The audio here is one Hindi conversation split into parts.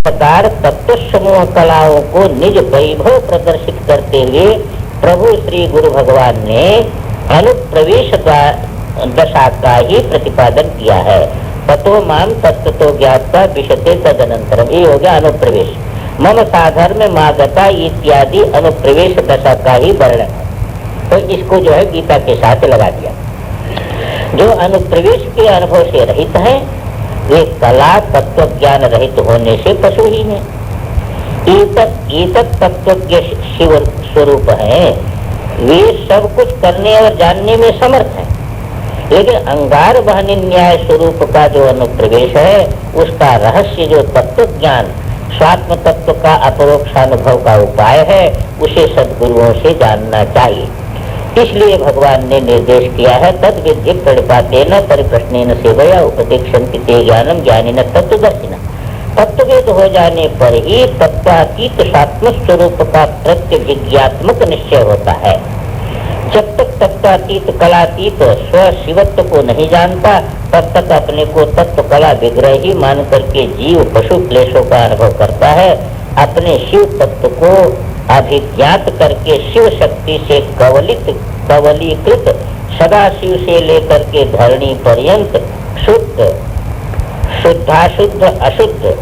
प्रकार तत्व समूह कलाओं को निज वैभव प्रदर्शित करते हुए प्रभु श्री गुरु भगवान ने अनुप्रवेश दशा का ही प्रतिपादन किया है। ततो माम तत्व तो ज्ञाता विशते तदनंतरम, ये हो गया अनुप्रवेश। मम साधर्म मागता इत्यादि अनुप्रवेश दशा का ही वर्णन है। तो इसको जो है गीता के साथ लगा दिया। जो अनुप्रवेश के अनुभव से रहित है वे कला तत्व ज्ञान रहित होने से पशुहीन है। एतत् तत्वज्ञ शिव स्वरूप है, वे सब कुछ करने और जानने में समर्थ है, लेकिन अंगार बहनी न्याय स्वरूप का जो अनुप्रवेश है उसका रहस्य जो तत्व ज्ञान स्वात्म तत्व का अपरोक्षानुभव का उपाय है उसे सद्गुरुओं से जानना चाहिए। इसलिए भगवान ने निर्देश किया है तद विधि प्रणिपातेन परिप्रश्नेन सेवया उपदेक्षन्ति ते ज्ञानम ज्ञानिन तत्वदर्शिनः। तत्ववेद हो जाने पर ही तत्वातीत स्वात्म स्वरूप का प्रत्यभिज्ञात्मक निश्चय होता है। जब तक तत्वातीत कलातीत स्व शिवत्व को नहीं जानता तब तक अपने को तत्व कला विग्रह ही मान करके जीव पशु क्लेशों का अनुभव करता है। अपने शिव तत्व को अभिज्ञात करके शिव शक्ति से कवलीकृत सदा शिव से लेकर के धरणी पर्यंत शुद्ध शुद्धाशुद्ध अशुद्ध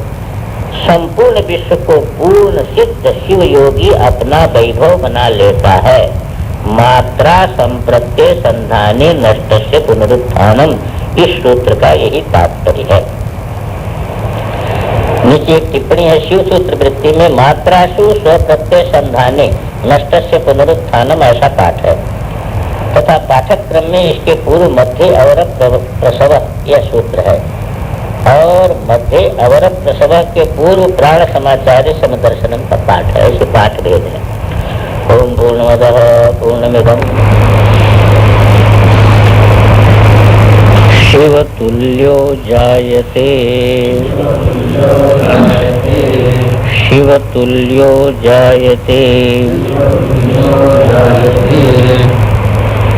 संपूर्ण विश्व को पूर्ण सिद्ध शिव योगी अपना वैभव बना लेता है। मात्रा संप्रत्य संधाने नष्टस्य पुनरुत्थानम, इस सूत्र का यही तात्पर्य है। नीचे एक टिप्पणी है शिव सूत्र वृत्ति में मात्रासु स्वप्रत्यय संधाने नष्टस्य पुनरुत्थानम, ऐसा पाठ है तथा पाठक्रम में इसके पूर्व मध्य अवर प्रसव यह सूत्र है और मध्य अवर प्रसव के पूर्व प्राण समाचार्य समदर्शनम का पाठ है। ऐसे पाठ भेद है। ओम पूर्णमदः पूर्णमिदं शिवतुल्यो जायते शिवतुल्यो जायते।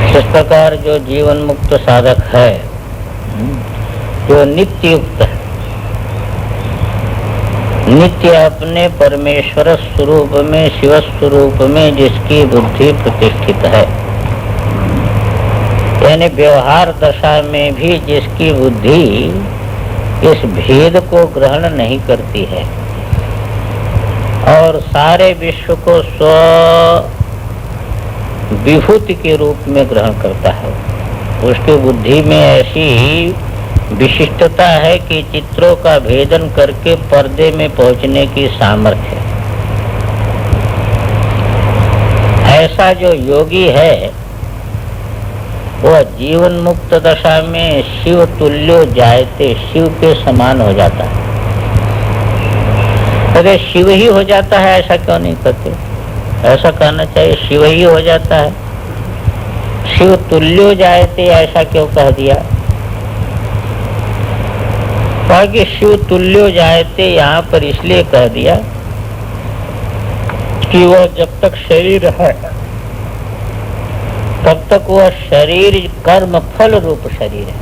इस प्रकार जो जीवन मुक्त साधक है, जो नित्य युक्त है, नित्य अपने परमेश्वर स्वरूप में शिव स्वरूप में जिसकी बुद्धि प्रतिष्ठित है, यानी व्यवहार दशा में भी जिसकी बुद्धि इस भेद को ग्रहण नहीं करती है और सारे विश्व को स्व विभूति के रूप में ग्रहण करता है, उसकी बुद्धि में ऐसी विशिष्टता है कि चित्रों का भेदन करके पर्दे में पहुंचने की सामर्थ्य है। ऐसा जो योगी है वह जीवन मुक्त दशा में शिव तुल्यो जायते, शिव के समान हो जाता है। अरे शिव ही हो जाता है ऐसा क्यों नहीं कहते? ऐसा कहना चाहिए शिव ही हो जाता है। शिव तुल्यो जायते ऐसा क्यों कह दिया? कि शिव तुल्यो जायते यहाँ पर इसलिए कह दिया कि वह जब तक शरीर है तब तक वह शरीर कर्म फल रूप शरीर है,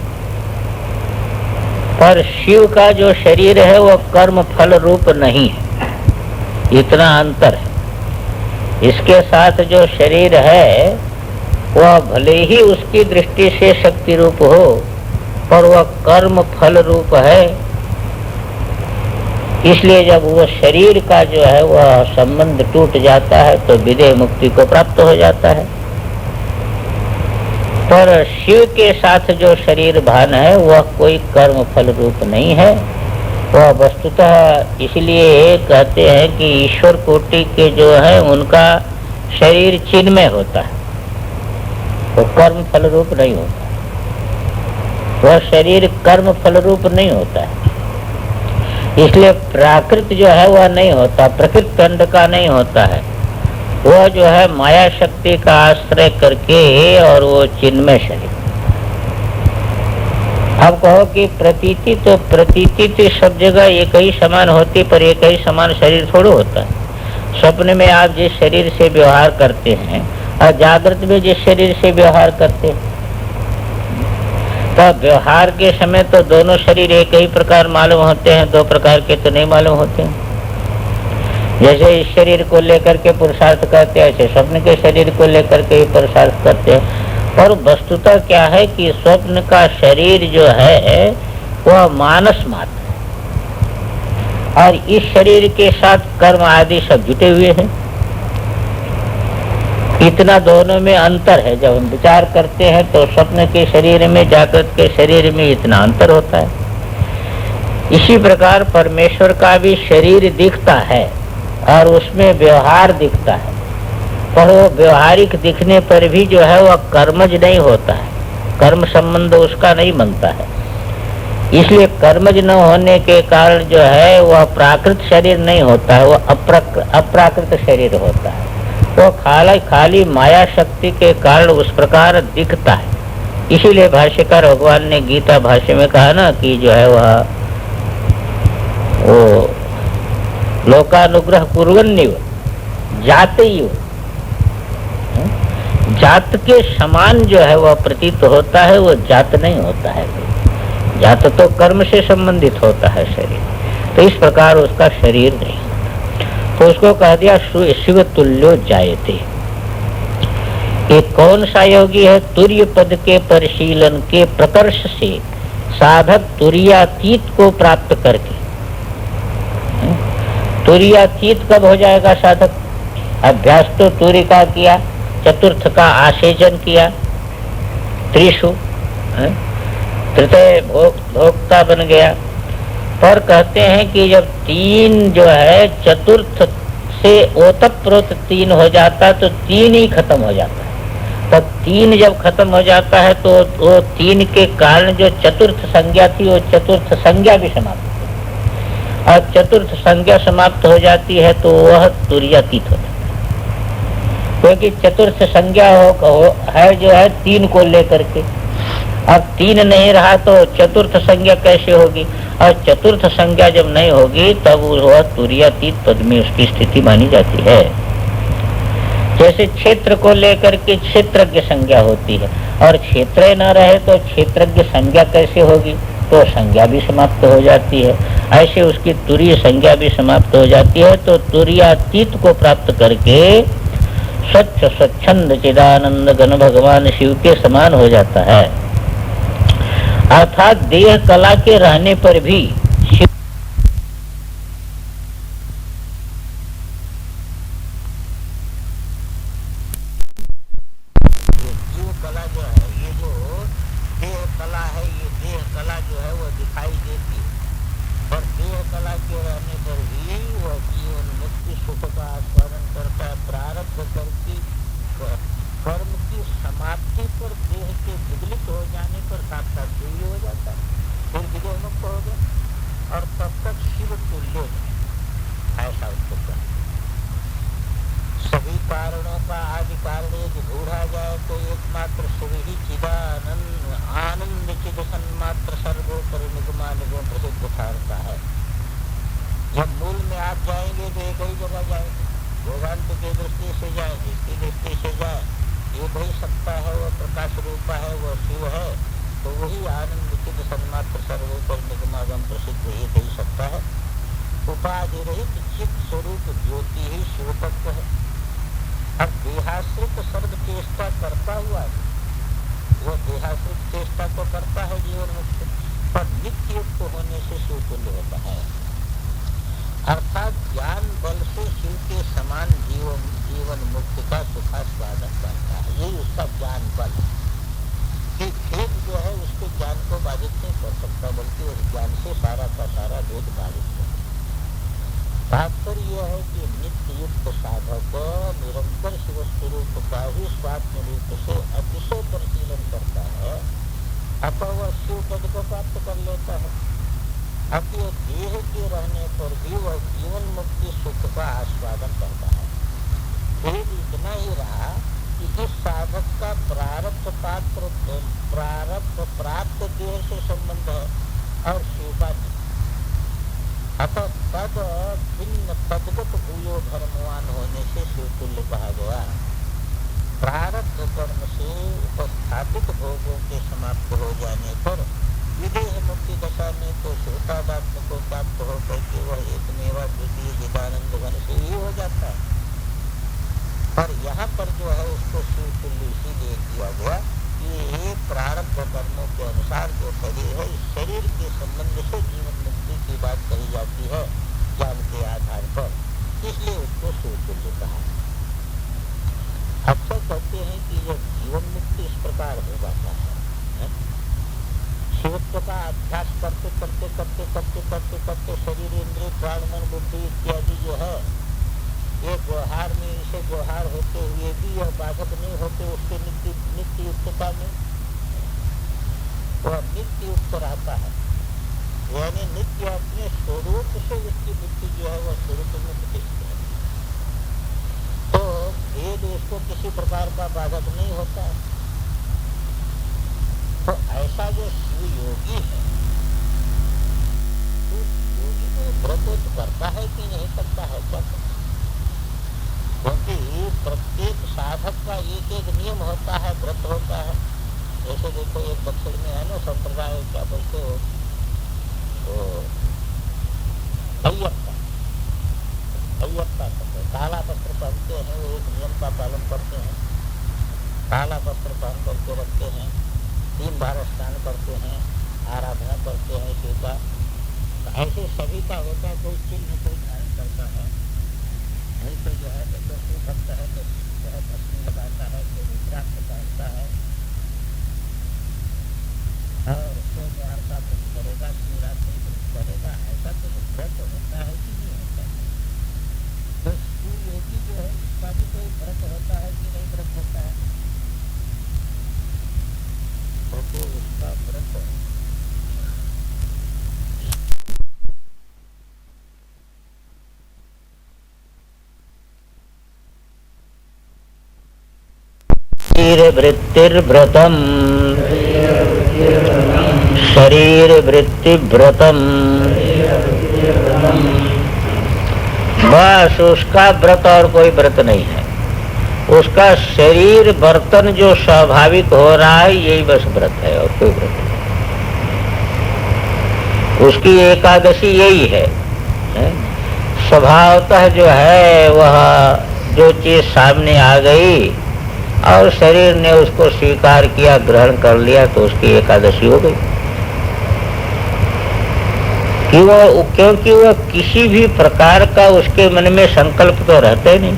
पर शिव का जो शरीर है वह कर्म फल रूप नहीं है, इतना अंतर है। इसके साथ जो शरीर है वह भले ही उसकी दृष्टि से शक्ति रूप हो पर वह कर्म फल रूप है। इसलिए जब वह शरीर का जो है वह संबंध टूट जाता है तो विदेह मुक्ति को प्राप्त हो जाता है। पर शिव के साथ जो शरीर भान है वह कोई कर्म फल रूप नहीं है, वह वस्तुतः इसलिए कहते हैं कि ईश्वर कोटि के जो है उनका शरीर चिन्मय होता है, वो कर्म फल रूप नहीं होता। वह शरीर कर्म फल रूप नहीं होता है, इसलिए प्राकृत जो है वह नहीं होता, प्रकृत दंड का नहीं होता है। वह जो है माया शक्ति का आश्रय करके और वो चिन्मय शरीर। अब कहो कि प्रतीति तो प्रतीति तो सब जगह एक ही समान होती, पर एक ही समान शरीर थोड़ा होता है। स्वप्न में आप जिस शरीर से व्यवहार करते हैं और जागृत में जिस शरीर से व्यवहार करते हैं, तो व्यवहार के समय तो दोनों शरीर एक ही प्रकार मालूम होते हैं, दो प्रकार के तो नहीं मालूम होते हैं। जैसे इस शरीर को लेकर के पुरुषार्थ करते हैं, ऐसे स्वप्न के शरीर को लेकर के पुरुषार्थ करते हैं। और वस्तुतः क्या है कि स्वप्न का शरीर जो है वह मानस मात्र है और इस शरीर के साथ कर्म आदि सब जुटे हुए हैं। इतना दोनों में अंतर है। जब हम विचार करते हैं तो स्वप्न के शरीर में, जागृत के शरीर में इतना अंतर होता है। इसी प्रकार परमेश्वर का भी शरीर दिखता है और उसमें व्यवहार दिखता है, पर वो व्यवहारिक दिखने पर भी जो है वह कर्मज नहीं होता है, कर्म संबंध उसका नहीं बनता है। इसलिए कर्मज न होने के कारण जो है वह प्राकृत शरीर नहीं होता है, वह अप्राकृत शरीर होता है। वो खाली माया शक्ति के कारण उस प्रकार दिखता है। इसीलिए भाष्यकार भगवान ने गीता भाष्य में कहा ना कि जो है वह वो लोकानुग्रह कुर्वन्निव जातैव, जात के समान जो है वह प्रतीत होता है, वो जात नहीं होता है। जात तो कर्म से संबंधित होता है शरीर, तो इस प्रकार उसका शरीर नहीं होता। तो उसको कह दिया शिव तुल्यो जायते। ये कौन सा योगी है? तुर्य पद के परिशीलन के प्रकर्ष से साधक तुर्यातीत को प्राप्त करके। तुर्यातीत कब हो जाएगा साधक? अभ्यास तो तुर्य का किया, चतुर्थ का आसेचन किया, त्रिशु तृतीय भोक्ता बन गया। पर कहते हैं कि जब तीन जो है चतुर्थ से ओतप्रोत तीन हो जाता तो तीन ही खत्म हो जाता है। तब तीन जब खत्म हो जाता है तो वो तीन के कारण जो चतुर्थ संज्ञा थी वो चतुर्थ संज्ञा भी समाप्त हो, और चतुर्थ संज्ञा समाप्त हो जाती है तो वह तुर्यातीत हो जाता है। क्योंकि चतुर्थ संज्ञा है जो है तीन को लेकर के, अब तीन नहीं रहा तो चतुर्थ संज्ञा कैसे होगी? और चतुर्थ संज्ञा जब नहीं होगी तब वह तुर्यातीत पद में उसकी स्थिति मानी जाती है। जैसे क्षेत्र को लेकर के क्षेत्रज्ञ संज्ञा होती है, और क्षेत्र न रहे तो क्षेत्रज्ञ संज्ञा कैसे होगी? तो संज्ञा भी समाप्त हो जाती है। ऐसे उसकी तुरीय संज्ञा भी समाप्त हो जाती है। तो तुर्यातीत को प्राप्त करके स्वच्छ स्वच्छंद चिदानंद घन भगवान शिव के समान हो जाता है। अर्थात देह कला के रहने पर भी शिव कला जो है, ये जो देह कला है, ये देह कला जो है वो दिखाई देती है, पर देह कला के रहने पर भी वह जीवन मुक्ति सुख का आस्वादन करता है। प्रारब्ध करती कर्म की समाप्ति पर देह के विगलित हो जाने पर साक्षात देवी हो जाता है, फिर विजय मुक्त हो गया और तब तक शिव तुल्य ऐसा उसको क्या। सभी कारणों का आदि कारण यदि ढूंढा जाए तो एकमात्र शिव ही चिदानंद आनंद चिद सन्मात्र सर्वोपरि निगमा निगम प्रसिद्ध ठहरता है। जब मूल में आप जाएंगे तो एक ही जगह जाएंगे, वेदांत की दृष्टि से जाए, जिसकी दृष्टि से जाए एक ही सत्ता है, वह प्रकाश रूपा है, वह शिव है, तो वही आनंद चिद सन्मात्र सर्वोपरि निगमागम प्रसिद्ध एक ही सत्ता है। उपाधि रहित चित्त स्वरूप ज्योति ही शिव तत्व है। अब देहाश्रित सर्व चेष्टा करता हुआ है, वह देहाश्रित चेष्टा को करता है जीवन मुक्त, पर नित्य युक्त होने से शिव तुल्य होता है। अर्थात ज्ञान बल से शिव के समान जीवन मुक्ति का सुखास्वादन करता है। यही उसका ज्ञान बल कि भेद जो है उसके ज्ञान को बाधित नहीं कर सकता, बल्कि उस ज्ञान से सारा का सारा भेद बाधित है। तात्पर्य यह है कि नित्य युक्त साधक निरंतर शिव स्वरूप का ही स्वात्म रूप से अतिशय परिशीलन करता है, अतः वह शिव पद को प्राप्त कर लेता है। अतः देह के रहने पर भी वह जीवन मुक्ति सुख का आस्वादन करता है। फिर इतना ही रहा कि इस साधक का प्रारब्ध प्राप्त देह से संबंध है और शिव का नहीं। अतः तद भिन्न तदगत भूयो धर्मवान होने से शिव तुल्य कहा गया। प्रारब्ध कर्म से उपस्थापित भोगों के समाप्त हो जाने पर विदेह मुक्ति दशा में तो श्रोतादात्म को प्राप्त होकर के वह एक मेवा द्वितीय चिदानंद घन से शरीर है, इस शरीर के संबंध से जीवन मुक्ति की बात कही जाती है ज्ञान के आधार पर, इसलिए उसको शिवतुल्य कहा। अक्सर कहते हैं कि यह जीवन मुक्ति इस प्रकार हो जाता है, शिवत्व का अभ्यास करते करते करते करते करते करते शरीर, इंद्रिय, प्राण, मन, बुद्धि इत्यादि जो है ये व्यवहार में, इसे व्यवहार होते हुए भी यह बाधक नहीं होते उसके नित्य युक्तता में, वह नित्य युक्त रहता है, यानी नित्य अपने स्वरूप से उसकी बुद्धि जो है वह स्वरूप में प्रतिष्ठित है, तो भेद उसको किसी प्रकार का बाधक नहीं होता है। तो ऐसा जो शिव योगी है, तो योगी को व्रत करता है कि नहीं करता है, क्या करता है? क्योंकि प्रत्येक साधक का एक एक नियम होता है, व्रत होता है। जैसे देखो एक दक्षिण में है ना संप्रदाय, क्या बोलते हो, अय्यप्पा करते, काला वस्त्र पहनते हैं, वो एक नियम का पालन करते हैं, काला वस्त्र पहन करके रखते हैं, 3 बार स्नान करते हैं, आराधना करते हैं शिव का। ऐसे सभी का होता है, कोई चिन्ह कोई धारण करता है, ऐसे जो है तो शिव भक्त है तो जो है भस्मी लगाता है, कोई रुद्राक्ष पहनता है और सोमवार का व्रत करेगा, शिवरात्रि व्रत करेगा। ऐसा तो व्रत होता है कि नहीं होता है? तो शिव योगी जो है उसका भी कोई व्रत होता है कि नहीं व्रत होता है? तो उसका व्रत वृत्तिर्व्रतम शरीर वृत्ति व्रतम, बस उसका व्रत और कोई व्रत नहीं है। उसका शरीर बर्तन जो स्वाभाविक हो रहा है यही बस व्रत है और कोई व्रत नहीं। उसकी एकादशी यही है, स्वभावतः जो है वह जो चीज सामने आ गई और शरीर ने उसको स्वीकार किया, ग्रहण कर लिया, तो उसकी एकादशी हो गई। क्योंकि वह किसी भी प्रकार का उसके मन में संकल्प तो रहते नहीं,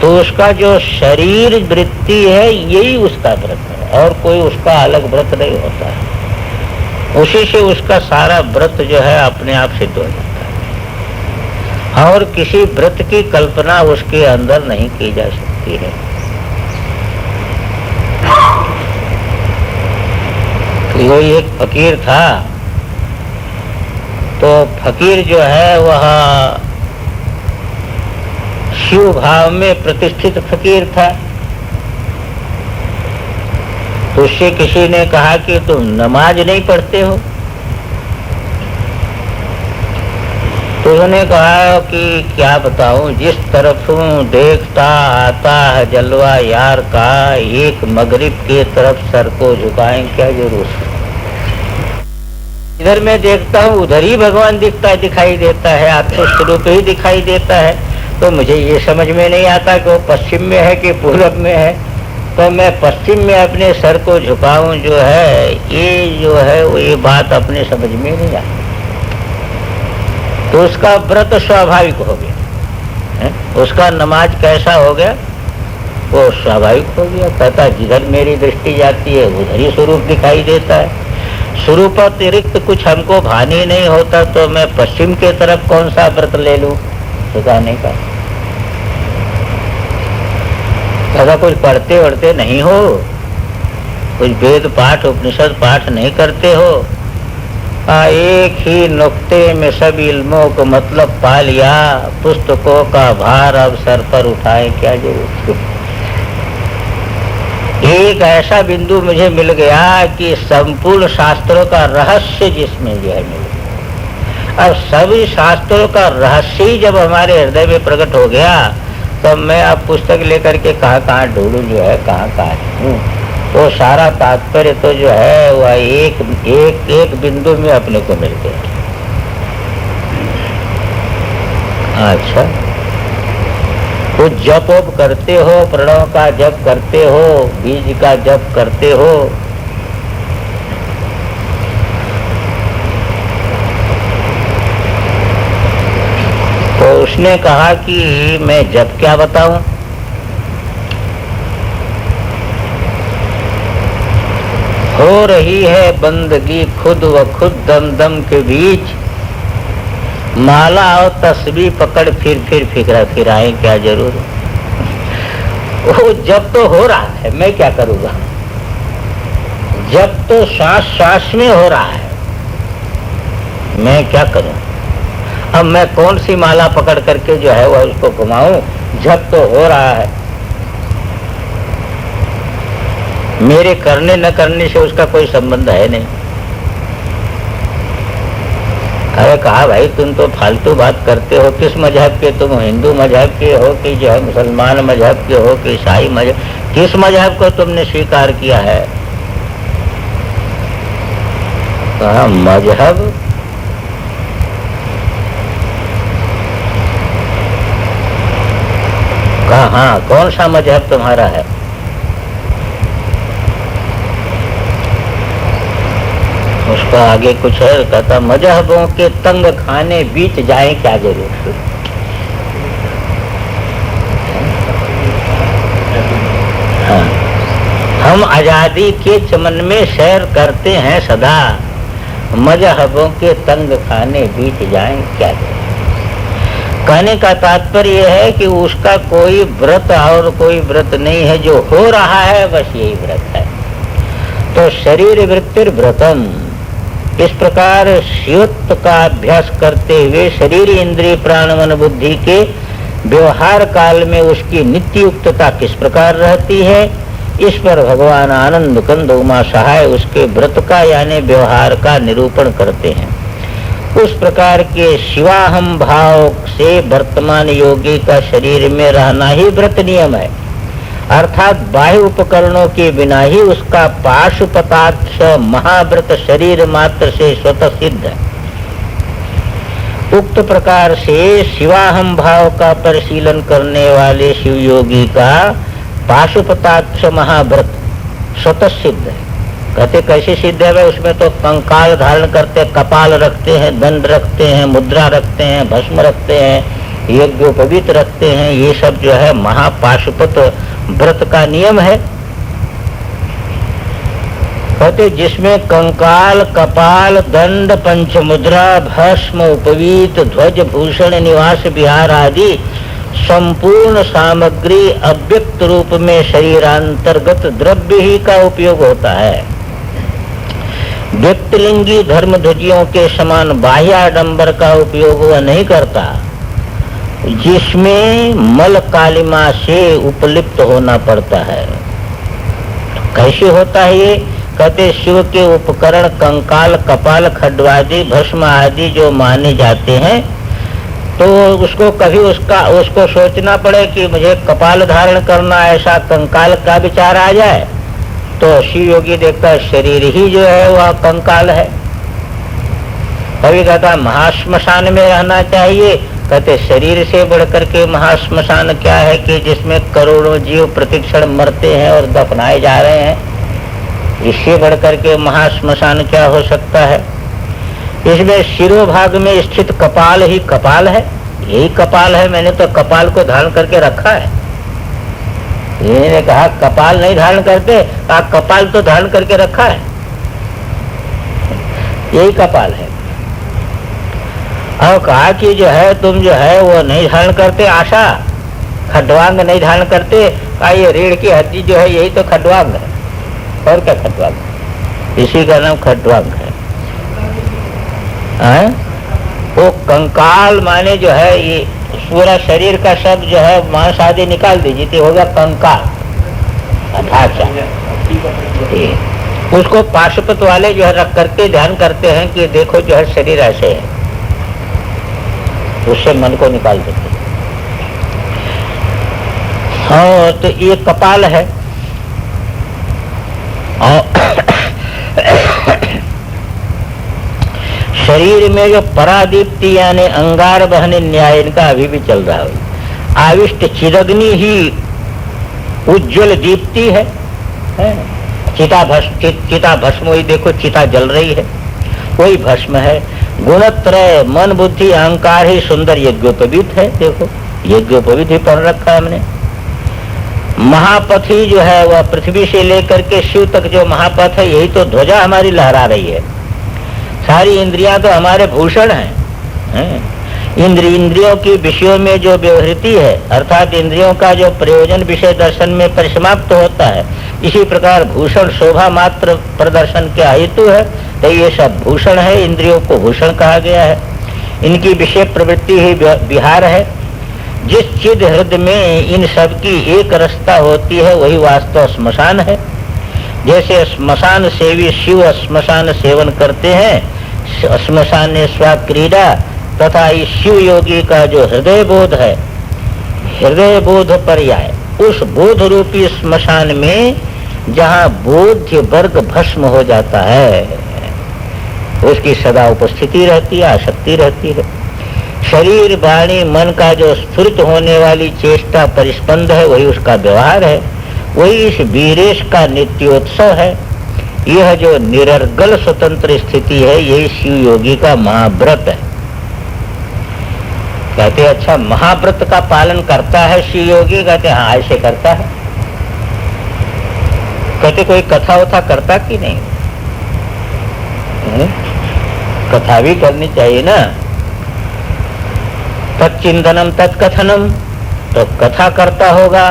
तो उसका जो शरीर वृत्ति है यही उसका व्रत है और कोई उसका अलग व्रत नहीं होता है। उसी से उसका सारा व्रत जो है अपने आप सिद्ध हो जाता है और किसी व्रत की कल्पना उसके अंदर नहीं की जा सकती है। कोई एक फकीर था, तो फकीर जो है वह शिव भाव में प्रतिष्ठित फकीर था। तो उससे किसी ने कहा कि तुम नमाज नहीं पढ़ते हो, तो उन्होंने कहा कि क्या बताऊं, जिस तरफ देखता आता है जलवा यार का, एक मगरिब के तरफ सर को झुकाएं क्या जरूरत है। इधर मैं देखता हूँ उधर ही भगवान दिखाई देता है, आत्मस्वरूप ही दिखाई देता है। तो मुझे ये समझ में नहीं आता कि वो पश्चिम में है कि पूर्व में है, तो मैं पश्चिम में अपने सर को झुकाऊं जो है, ये जो है वो ये बात अपने समझ में नहीं आती। तो उसका व्रत स्वाभाविक हो गया है? उसका नमाज कैसा हो गया, वो स्वाभाविक हो गया। कहता जिधर मेरी दृष्टि जाती है उधर ही स्वरूप दिखाई देता है, स्वरूप अतिरिक्त कुछ हमको भानी नहीं होता, तो मैं पश्चिम के तरफ कौन सा व्रत ले लूं झुकाने का। ऐसा कुछ पढ़ते वढ़ते नहीं हो, कुछ वेद पाठ उपनिषद पाठ नहीं करते हो, एक ही नुक्ते में सब इल्मों को मतलब पा लिया, पुस्तकों का भार अब सर पर उठाए क्या जरूरत। एक ऐसा बिंदु मुझे मिल गया कि संपूर्ण शास्त्रों का रहस्य जिसमें जो है मिल गया। अब सभी शास्त्रों का रहस्य ही जब हमारे हृदय में प्रकट हो गया, तो मैं अब पुस्तक लेकर के कहाँ ढूंढूं जो है, कहाँ हूँ, वो सारा तात्पर्य तो जो है वह एक बिंदु में अपने को मिल गया। अच्छा, कुछ जप करते हो, प्रणव का जप करते हो, बीज का जप करते हो, उसने कहा कि मैं जब क्या बताऊं, हो रही है बंदगी खुद व खुद दम दम के बीच, माला और तस्बीह पकड़ फिर फिराए क्या जरूर। वो जब तो हो रहा है, मैं क्या करूंगा, जब तो सांस सांस में हो रहा है, मैं क्या करूं। अब मैं कौन सी माला पकड़ करके जो है वह उसको घुमाऊं, जब तो हो रहा है। मेरे करने न करने से उसका कोई संबंध है नहीं। अरे कहा भाई तुम तो फालतू बात करते हो, किस मजहब के तुम, हिंदू मजहब के हो कि जो है मुसलमान मजहब के हो कि ईसाई मजहब, किस मजहब को तुमने स्वीकार किया है। कहा मजहब, कहा हाँ कौन सा मजहब तुम्हारा है। उसका आगे कुछ है, कहता मजहबों के तंग खाने बीच जाए क्या जरूर। हाँ, हम आजादी के चमन में सैर करते हैं सदा, मजहबों के तंग खाने बीच जाए क्या जरूर। कहने का तात्पर्य यह है कि उसका कोई व्रत और कोई व्रत नहीं है, जो हो रहा है बस यही व्रत है। तो शरीर वृत्तिर व्रतम, इस प्रकार शिवत्व का अभ्यास करते हुए शरीर इंद्रिय प्राण मन बुद्धि के व्यवहार काल में उसकी नित्ययुक्तता किस प्रकार रहती है, इस पर भगवान आनंद कंद उमा सहाय उसके व्रत का यानी व्यवहार का निरूपण करते हैं। उस प्रकार के शिवाहम भाव से वर्तमान योगी का शरीर में रहना ही व्रत नियम है, अर्थात बाह्य उपकरणों के बिना ही उसका पाशुपताक्ष महाव्रत शरीर मात्र से स्वतः सिद्ध है। उक्त प्रकार से शिवाहम भाव का परिशीलन करने वाले शिव योगी का पाशुपताक्ष महाव्रत स्वतः सिद्ध है। कहते कैसे सिद्ध है भाई, उसमें तो कंकाल धारण करते, कपाल रखते हैं, दंड रखते हैं, मुद्रा रखते हैं, भस्म रखते हैं, यज्ञोपवीत रखते हैं, ये सब जो है महापाशुपत व्रत का नियम है। कहते जिसमें कंकाल कपाल दंड पंचमुद्रा भस्म उपवीत ध्वज भूषण निवास विहार आदि संपूर्ण सामग्री अव्यक्त रूप में शरीरांतर्गत द्रव्य ही का उपयोग होता है। व्यक्तिलिंगी धर्म ध्वजियों के समान बाह्य आडंबर का उपयोग वह नहीं करता, जिसमें मल कालिमा से उपलिप्त होना पड़ता है। कैसे होता है ये, कहते शिव के उपकरण कंकाल कपाल खड्वादि भस्म आदि जो माने जाते हैं, तो उसको कभी उसको सोचना पड़े कि मुझे कपाल धारण करना, ऐसा कंकाल का विचार आ जाए तो शिव योगी देखता है शरीर ही जो है वह कंकाल है। कभी कहता महाश्मशान में रहना चाहिए, कहते शरीर से बढ़कर के महाश्मशान क्या है कि जिसमें करोड़ों जीव प्रतिक्षण मरते हैं और दफनाए जा रहे हैं, इससे बढ़कर के महाश्मशान क्या हो सकता है। इसमें शिरोभाग में स्थित कपाल ही कपाल है, यही कपाल है, मैंने तो कपाल को धारण करके रखा है। इन्होंने कहा कपाल नहीं धारण करते, कहा कपाल तो धारण करके रखा है, यही कपाल है। और कहा कि जो है तुम जो है वो नहीं धारण करते आशा, खड्वांग नहीं धारण करते, कहा ये रीढ़ की हड्डी जो है यही तो खड्वांग है, और क्या खड्वांग, इसी का नाम खड्वांग है। वो कंकाल माने जो है ये पूरा शरीर का सब जो है मांस आदि निकाल दीजिए तो होगा कंकाल। अच्छा, उसको पाशुपत वाले जो है रख करके ध्यान करते हैं कि देखो जो है शरीर ऐसे है, उससे मन को निकाल देते हैं। हाँ, तो ये कपाल है। शरीर में जो परादीप्ति यानी अंगार बहने न्याय इनका अभी भी चल रहा है। आविष्ट चिदग्नि ही उज्ज्वल दीप्ति है। चिता भस्म, वही देखो चिता जल रही है, वही भस्म है। गुणत्रय मन बुद्धि अहंकार ही सुंदर यज्ञोपवीत है। देखो यज्ञोपवीत ही पढ़ रखा है हमने। महापथी जो है वह पृथ्वी से लेकर के शिव तक जो महापथ है, यही तो ध्वजा हमारी लहरा रही है। सारी इंद्रियां तो हमारे भूषण हैं। इंद्रियों की विषयों में जो व्यवहृति है, अर्थात इंद्रियों का जो प्रयोजन विषय दर्शन में परिसमाप्त होता है, इसी प्रकार भूषण शोभा मात्र प्रदर्शन के हेतु है, तो ये सब भूषण है। इंद्रियों को भूषण कहा गया है। इनकी विषय प्रवृत्ति ही विहार है। जिस चिद हृदय में इन सब की एक रसता होती है, वही वास्तव श्मशान है। जैसे श्मशान सेवी शिव श्मशान सेवन करते हैं, श्मशान स्वा क्रीड़ा, तथा इस शिव योगी का जो हृदय बोध है, हृदय बोध पर्याय, उस बोध रूपी श्मशान में जहाँ बोध्य वर्ग भस्म हो जाता है, उसकी सदा उपस्थिति रहती है, आसक्ति रहती है। शरीर वाणी मन का जो स्फुरित होने वाली चेष्टा परिस्पंद है, वही उसका व्यवहार है, वही इस वीरेश का नित्योत्सव है। यह जो निरर्गल स्वतंत्र स्थिति है, यही शिव योगी का महाव्रत है। कहते अच्छा महाव्रत का पालन करता है शिव योगी? कहते हाँ ऐसे करता है। कहते कोई कथा वथा करता कि नहीं? कथा भी करनी चाहिए ना। तत्चिंतनम तत्कथनम, तो कथा करता होगा।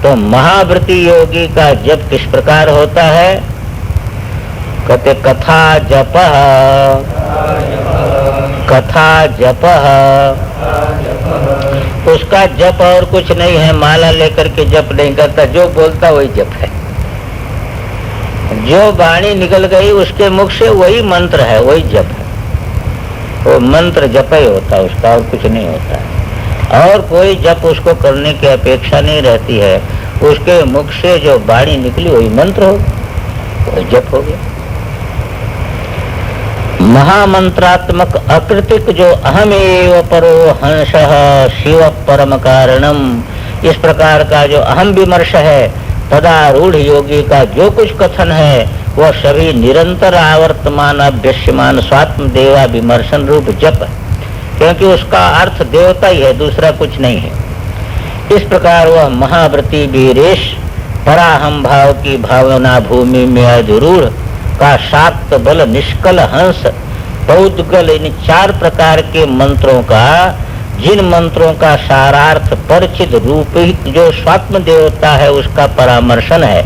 तो महाव्रती योगी का जप किस प्रकार होता है? कहते कथा जप, कथा जप, उसका जप और कुछ नहीं है। माला लेकर के जप नहीं करता, जो बोलता वही जप है। जो वाणी निकल गई उसके मुख से वही मंत्र है, वही जप है। वो मंत्र जप ही होता है उसका, और कुछ नहीं होता है। और कोई जप उसको करने की अपेक्षा नहीं रहती है। उसके मुख से जो वाणी निकली वही मंत्र हो, वही जप हो गया। महामंत्रात्मक अकृतिक जो अहमेव परो हंसः शिव परम कारणम, इस प्रकार का जो अहम विमर्श है, तदारूढ़ योगी का जो कुछ कथन है, वह सभी निरंतर आवर्तमान अभ्यस्यमान स्वात्म देवा विमर्शन रूप जप है। क्योंकि उसका अर्थ देवता ही है, दूसरा कुछ नहीं है। इस प्रकार वह महाव्रती वीरेश पराहम भाव की भावना भूमि में अधिरूढ़ का शाक्त बल निष्कल हंस पौद्गल, इन चार प्रकार के मंत्रों का, जिन मंत्रों का सारार्थ परिचित रूप ही जो स्वात्म देवता है उसका परामर्शन है,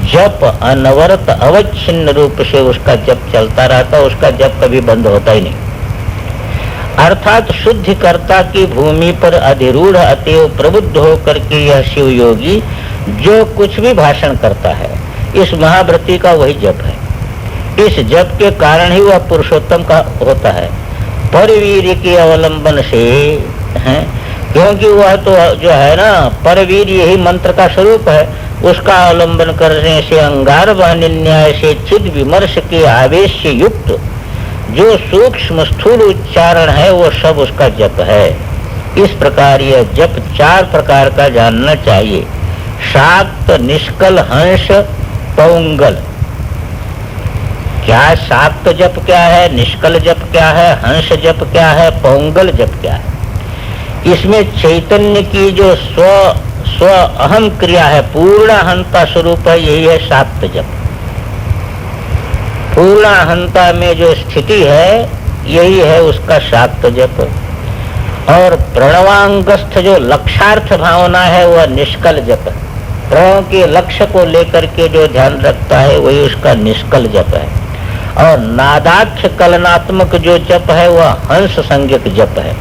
जप अनवरत अवच्छिन्न रूप से उसका जप चलता रहता, उसका जप कभी बंद होता ही नहीं। अर्थात शुद्धिकर्ता की भूमि पर अधिरूढ़ अतएव प्रबुद्ध होकर के यह शिव योगी जो कुछ भी भाषण करता है, इस महाव्रती का वही जप है। इस जप के कारण ही वह पुरुषोत्तम का होता है, परवीर्य के अवलंबन से है। क्योंकि वह तो जो है ना, परवीर्य ही मंत्र का स्वरूप है। उसका अवलंबन करने से अंगार न्याय से चिद विमर्श के आवेश से युक्त जो सूक्ष्म स्थूल उच्चारण है, वो सब उसका जप है। इस प्रकार यह जप चार प्रकार का जानना चाहिए। शाक्त, निष्कल, हंस, पौंगल। क्या शाक्त जप क्या है, निष्कल जप क्या है, हंस जप क्या है, पौंगल जप क्या है? इसमें चैतन्य की जो स्व अहम क्रिया है, पूर्णाहंता स्वरूप है, यही है शाक्त जप। पूर्णाहंता में जो स्थिति है, यही है उसका शाक्त जप। और प्रणवांगस्थ जो लक्ष्यार्थ भावना है, वह निष्कल जप है। प्रणव के लक्ष्य को लेकर के जो ध्यान रखता है, वही उसका निष्कल जप है। और नादाख्य कलनात्मक जो जप है, वह हंस संज्ञक जप है,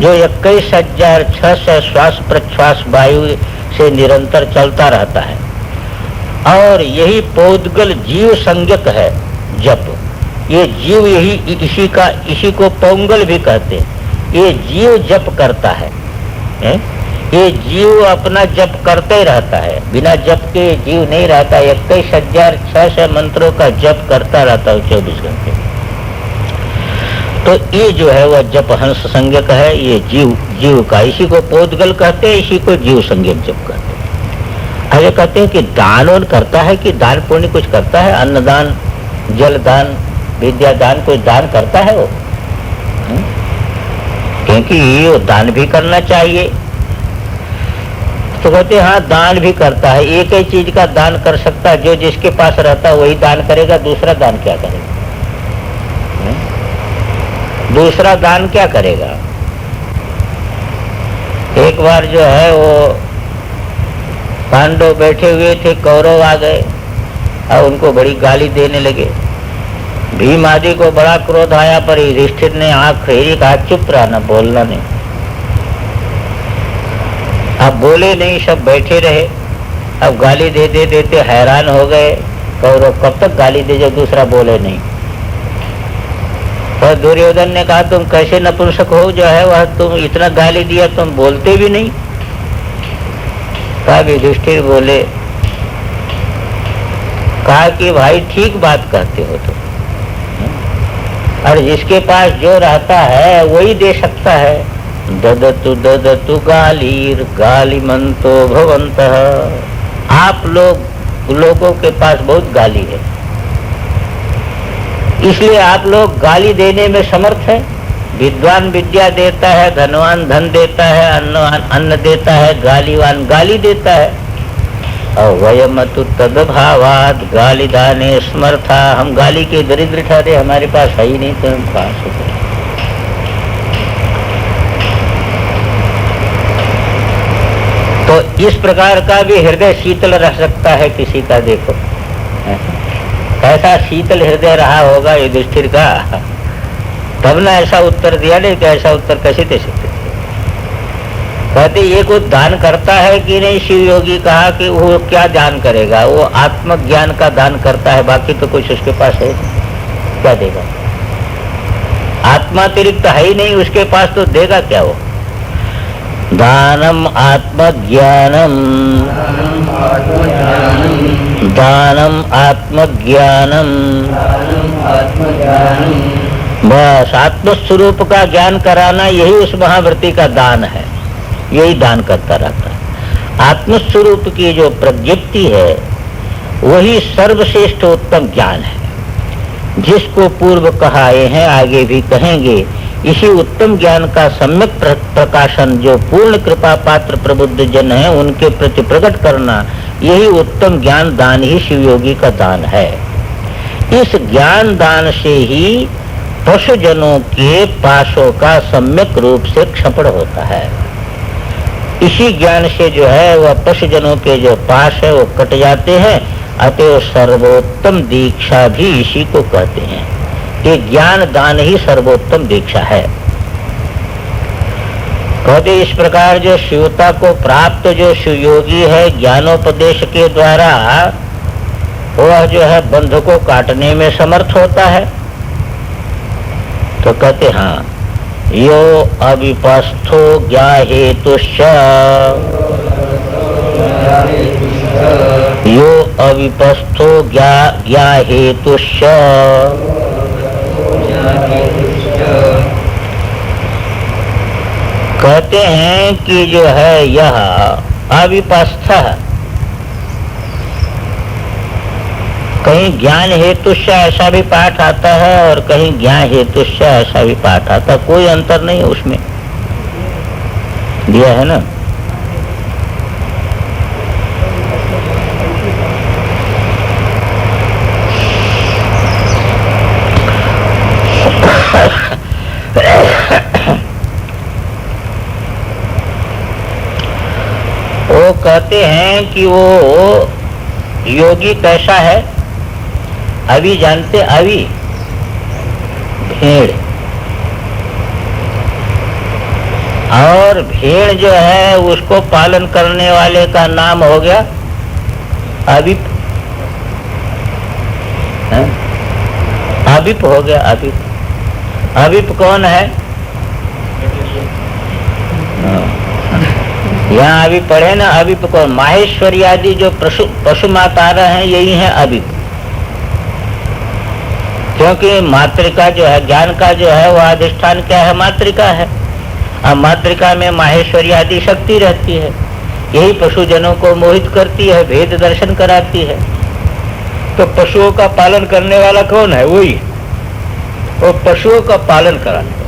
जो 21,600 श्वास प्रश्वास वायु से निरंतर चलता रहता है। और यही पौद्गल जीव संज्ञक है जप। ये जीव यही इसी को पौंगल भी कहते हैं। ये जीव जप करता है, ये जीव अपना जप करते ही रहता है, बिना जप के जीव नहीं रहता। 21,600 मंत्रों का जप करता रहता है 24 घंटे। तो ये जो है वह जप हंस संज्ञक है। ये जीव का, इसी को पौद्गल कहते हैं, इसी को जीव संज्ञक जप कहते हैं। अरे कहते हैं कि दान करता है, कि दान पुण्य कुछ करता है, अन्नदान, जल दान, विद्या दान, कोई दान करता है वो? क्योंकि वो दान भी करना चाहिए। तो कहते हाँ दान भी करता है, एक ही चीज का दान कर सकता है, जो जिसके पास रहता है वही दान करेगा, दूसरा दान क्या करेगा? दूसरा दान क्या करेगा? एक बार जो है वो पांडव बैठे हुए थे, कौरव आ गए और उनको बड़ी गाली देने लगे। भीम आदि को बड़ा क्रोध आया, पर युधिष्ठिर ने आंख फेरी, कहा चुप रहना, बोलना नहीं। अब बोले नहीं, सब बैठे रहे। अब गाली दे दे देते हैरान हो गए कौरव, कब तक गाली दे जब दूसरा बोले नहीं। और दुर्योधन ने कहा तुम कैसे नपुंसक हो जो है वह, तुम इतना गाली दिया, तुम बोलते भी नहीं। कहा युधिष्ठिर बोले, कहा कि भाई ठीक बात कहते हो तुम, और जिसके पास जो रहता है वही दे सकता है। ददतु गालीर गालिमंतो भवन्तः। आप लोगों के पास बहुत गाली है, इसलिए आप लोग गाली देने में समर्थ है। विद्वान विद्या देता है, धनवान धन देता है, अन्नवान अन्न देता है, गालीवान गाली देता है। और वयमतु तदभावाद गाली दाने समर्था। हम गाली के दरिद्र ठहरे, हमारे पास है ही नहीं तो हम कहाँ से करें। तो इस प्रकार का भी हृदय शीतल रह सकता है किसी का। देखो ऐसा शीतल हृदय रहा होगा युधिष्ठिर का, तब ना ऐसा उत्तर दिया। नहीं कि ऐसा उत्तर कैसे दे सकते थे? कहते ये कोई दान करता है कि नहीं? शिव योगी कहा कि वो क्या दान करेगा, वो आत्मज्ञान का दान करता है, बाकी तो कुछ उसके पास है क्या देगा? आत्मातिरिक्त है ही नहीं उसके पास, तो देगा क्या वो? दानम आत्मज्ञानम, दानम आत्मज्ञानम। बस आत्मस्वरूप का ज्ञान कराना यही उस महाव्रती का दान है, यही दान करता रहता है। आत्मस्वरूप की जो प्रज्ञप्ति है वही सर्वश्रेष्ठ उत्तम ज्ञान है, जिसको पूर्व कहाए हैं आगे भी कहेंगे। इसी उत्तम ज्ञान का सम्यक प्रकाशन जो पूर्ण कृपा पात्र प्रबुद्ध जन है उनके प्रति प्रकट करना, यही उत्तम ज्ञान दान ही शिवयोगी का दान है। इस ज्ञान दान से ही पशु जनों के पाशों का सम्यक रूप से क्षपण होता है। इसी ज्ञान से जो है वह पशु जनों के जो पाश है वो कट जाते हैं। अतः सर्वोत्तम दीक्षा भी इसी को कहते हैं कि ज्ञान दान ही सर्वोत्तम दीक्षा है। कहते इस प्रकार जो शिवता को प्राप्त जो शिवयोगी है ज्ञानोपदेश के द्वारा, वह जो है बंध को काटने में समर्थ होता है। तो कहते हाँ, यो अविपस्थो ज्ञाहेतुश्च, यो अविपस्थो ज्ञाहेतुश्च। कहते हैं कि जो है यह अविपस्थ, कहीं ज्ञान हेतुश्च ऐसा भी पाठ आता है और कहीं ज्ञान हेतुश्च ऐसा भी पाठ आता है, कोई अंतर नहीं है उसमें, दिया है ना। वो कहते हैं कि वो योगी कैसा है? अभी जानते, अभी भेड़, और भेड़ जो है उसको पालन करने वाले का नाम हो गया अभिप। अभिप हो गया अभिप। अभिप कौन है? यहाँ अभी पढ़े ना, अभिप कौन? माहेश्वरी आदि जो पशु मातारा हैं यही है अभिप। क्योंकि मातृका जो है ज्ञान का जो है वह अधिष्ठान क्या है? मातृका है। अब मातृका में माहेश्वरी आदि शक्ति रहती है, यही पशु जनों को मोहित करती है, भेद दर्शन कराती है। तो पशुओं का पालन करने वाला कौन है? वही, वो पशुओं का पालन कराने वाला।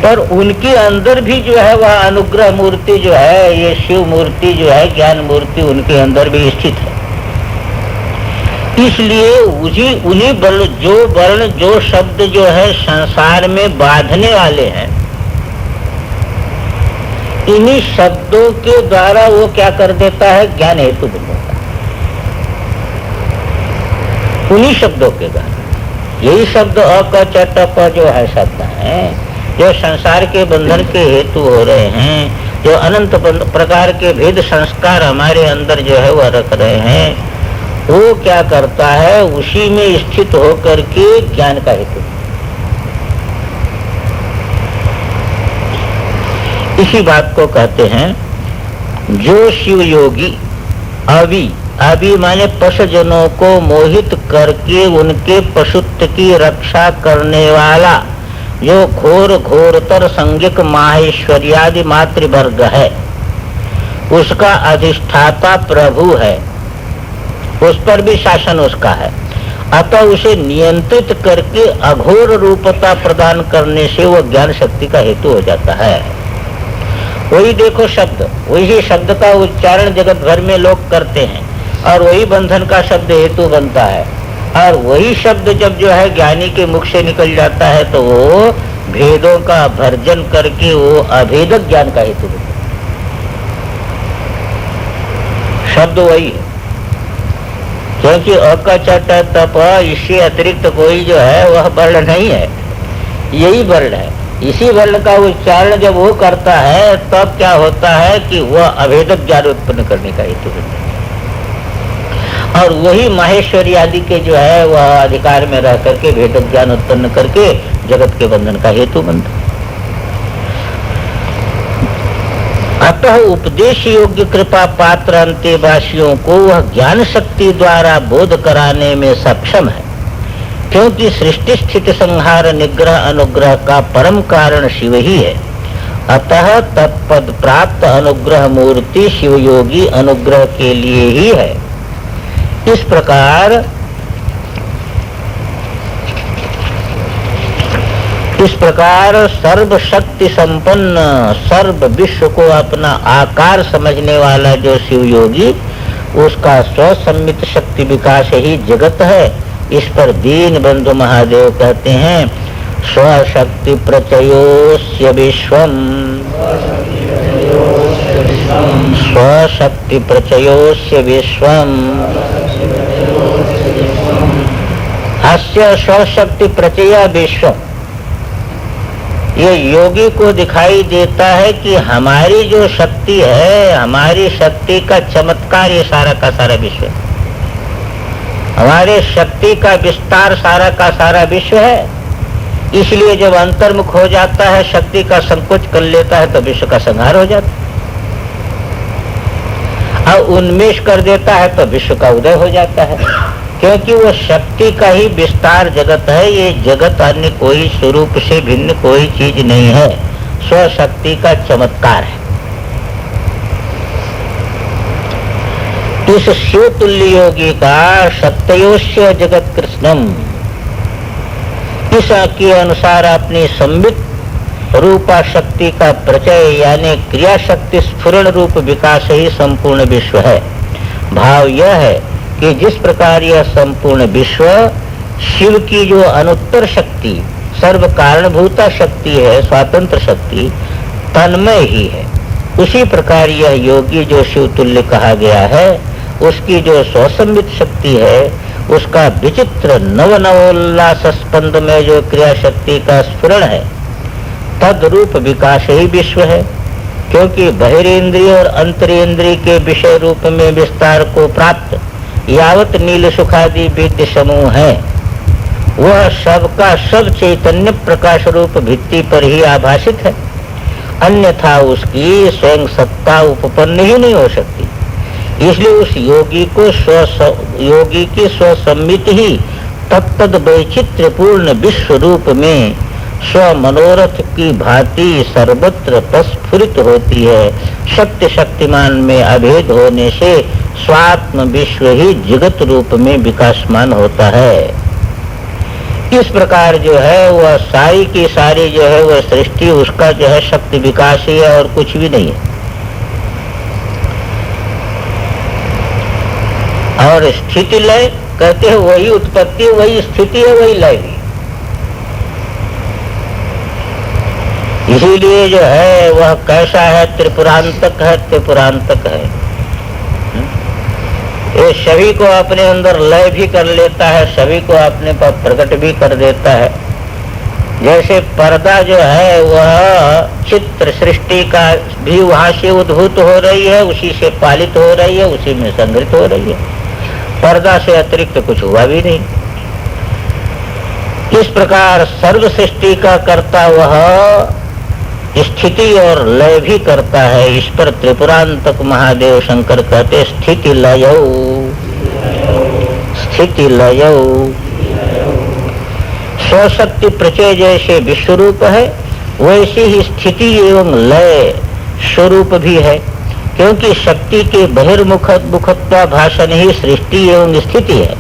पर उनके अंदर भी जो है वह अनुग्रह मूर्ति जो है, ये शिव मूर्ति जो है, ज्ञान मूर्ति उनके अंदर भी स्थित है। इसलिए उन्हीं वर्ण जो शब्द जो है संसार में बांधने वाले हैं, इन्हीं शब्दों के द्वारा वो क्या कर देता है, ज्ञान हेतु बन जाता है। उन्हीं शब्दों के द्वारा, यही शब्द अ क च ट प जो है शब्द है, जो संसार के बंधन के हेतु हो रहे हैं, जो अनंत प्रकार के भेद संस्कार हमारे अंदर जो है वह रख रहे हैं, वो क्या करता है, उसी में स्थित होकर के ज्ञान का हेतु। इसी बात को कहते हैं जो शिव योगी अभी माने पशुजनों को मोहित करके उनके पशुत्व की रक्षा करने वाला जो घोरतर संज्ञक माहेश्वर्यादि मातृवर्ग है, उसका अधिष्ठाता प्रभु है, उस पर भी शासन उसका है। अतः उसे नियंत्रित करके अघोर रूपता प्रदान करने से वह ज्ञान शक्ति का हेतु हो जाता है। वही देखो शब्द, वही शब्द का उच्चारण जगत भर में लोग करते हैं और वही बंधन का शब्द हेतु बनता है, और वही शब्द जब जो है ज्ञानी के मुख से निकल जाता है तो वो भेदों का भर्जन करके वो अभेदक ज्ञान का हेतु बनता है। शब्द वही है, क्योंकि अकचट तप इससे अतिरिक्त कोई जो है वह वर्ण नहीं है, यही वर्ण है। इसी वर्ण का उच्चारण जब वो करता है तब क्या होता है कि वह अभेदक ज्ञान उत्पन्न करने का हेतु बनता है, और वही माहेश्वरी आदि के जो है वह अधिकार में रह करके भेदक ज्ञान उत्पन्न करके जगत के बंधन का हेतु बनता है। अतः उपदेश योग्य कृपा पात्र अंतेवासियों को वह ज्ञान शक्ति द्वारा बोध कराने में सक्षम है, क्योंकि सृष्टि स्थिति संहार निग्रह अनुग्रह का परम कारण शिव ही है। अतः तत्पद प्राप्त अनुग्रह मूर्ति शिव योगी अनुग्रह के लिए ही है। इस प्रकार सर्व शक्ति संपन्न, सर्व विश्व को अपना आकार समझने वाला जो शिव योगी, उसका स्वसम्मित शक्ति विकास ही जगत है। इस पर दीन बंधु महादेव कहते हैं, स्वशक्ति प्रचयोस्य विश्वम, स्वशक्ति प्रचयोस्य विश्वम, अस्य स्वशक्ति प्रचय विश्व। ये योगी को दिखाई देता है कि हमारी जो शक्ति है, हमारी शक्ति का चमत्कार ये सारा का सारा विश्व है, हमारे शक्ति का विस्तार सारा का सारा विश्व है। इसलिए जब अंतर्मुख हो जाता है, शक्ति का संकोच कर लेता है, तो विश्व का संहार हो जाता है, और उन्मेष कर देता है तो विश्व का उदय हो जाता है, क्योंकि वो शक्ति का ही विस्तार जगत है। ये जगत अन्य कोई स्वरूप से भिन्न कोई चीज नहीं है, स्वशक्ति का चमत्कार है। इस शिव तुल्य योगी का सत्ययोश्य जगत कृष्णम, इस के अनुसार अपनी संबित रूपा शक्ति का प्रचय यानी क्रिया शक्ति स्फुरण रूप विकास ही संपूर्ण विश्व है। भाव यह है कि जिस प्रकार यह संपूर्ण विश्व शिव की जो अनुत्तर शक्ति, सर्व कारणभूता शक्ति है, स्वातंत्र शक्ति, तन्मय ही है, उसी प्रकार यह योगी जो शिव तुल्य कहा गया है, उसकी जो स्वसंबित शक्ति है, उसका विचित्र नवोल्लास स्पंद में जो क्रिया शक्ति का स्फुरण है, तद रूप विकास ही विश्व है। क्योंकि बहिरेंद्रिय और अंतरेंद्रिय के विषय रूप में विस्तार को प्राप्त यावत नील सुखादि विद्य समूह है, वह सबका सब चैतन्य प्रकाश रूप भित्ति पर ही आभासित है, अन्यथा उसकी स्वयं सत्ता उपपन्न ही नहीं हो सकती। इसलिए उस योगी की स्वसम्मित ही तत्तद वैचित्र्य पूर्ण विश्व रूप में स्व मनोरथ की भांति सर्वत्र प्रस्फुरित होती है। सत्य शक्तिमान में अभेद होने से स्वात्म विश्व ही जगत रूप में विकासमान होता है। इस प्रकार जो है वह सारी की सारी जो है वह सृष्टि उसका जो है शक्ति विकास ही है और कुछ भी नहीं है। और स्थिति लय कहते हैं वही उत्पत्ति वही स्थिति है वही लय भी। इसीलिए जो है वह कैसा है, त्रिपुरांतक है, त्रिपुरांतक है। ये सभी को अपने अंदर लय भी कर लेता है, सभी को अपने पर प्रकट भी कर देता है। जैसे पर्दा जो है वह चित्र सृष्टि का भी वहां से उद्भूत हो रही है, उसी से पालित हो रही है, उसी में संग्रहित हो रही है। पर्दा से अतिरिक्त कुछ हुआ भी नहीं। इस प्रकार सर्व सृष्टि का कर्ता वह स्थिति और लय भी करता है। इस पर त्रिपुरांतक महादेव शंकर कहते स्थिति लयौ, स्थिति लयौ। स्वशक्ति प्रचय जैसे विश्वरूप है वैसे ही स्थिति एवं लय स्वरूप भी है, क्योंकि शक्ति के बहिर्मुखत्वा भाषण ही सृष्टि एवं स्थिति है,